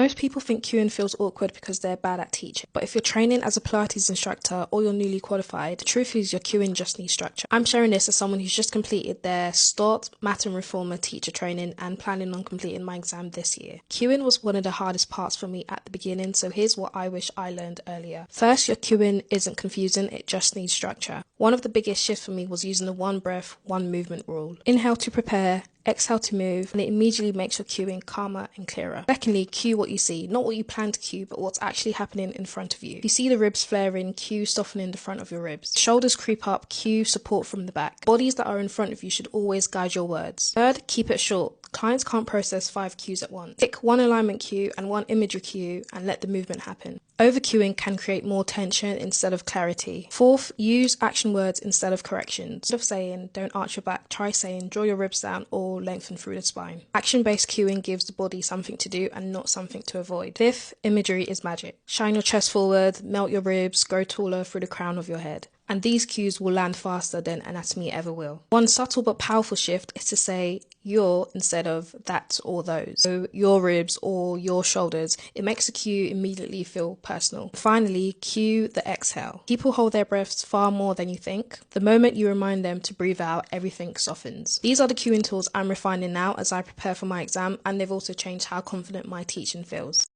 Most people think cueing feels awkward because they're bad at teaching, but if you're training as a Pilates instructor or you're newly qualified, the truth is your cueing just needs structure. I'm sharing this as someone who's just completed their START Math and Reformer teacher training and planning on completing my exam this year. Cueing was one of the hardest parts for me at the beginning, so here's what I wish I learned earlier. First, your cueing isn't confusing, it just needs structure. One of the biggest shifts for me was using the one breath, one movement rule. Inhale to prepare, exhale to move, and it immediately makes your cueing calmer and clearer. Secondly, cue what you see, not what you plan to cue, but what's actually happening in front of you. If you see the ribs flaring, cue softening the front of your ribs. Shoulders creep up, cue support from the back. Bodies that are in front of you should always guide your words. Third, keep it short. Clients can't process 5 cues at once. Pick one alignment cue and one imagery cue and let the movement happen. Over-cueing can create more tension instead of clarity. Fourth, use action words instead of corrections. Instead of saying, don't arch your back, try saying, draw your ribs down or lengthen through the spine. Action-based cueing gives the body something to do and not something to avoid. Fifth, imagery is magic. Shine your chest forward, melt your ribs, grow taller through the crown of your head. And these cues will land faster than anatomy ever will. One subtle but powerful shift is to say your instead of that or those. So your ribs or your shoulders. It makes the cue immediately feel personal. Finally, cue the exhale. People hold their breaths far more than you think. The moment you remind them to breathe out, everything softens. These are the cueing tools I'm refining now as I prepare for my exam, and they've also changed how confident my teaching feels.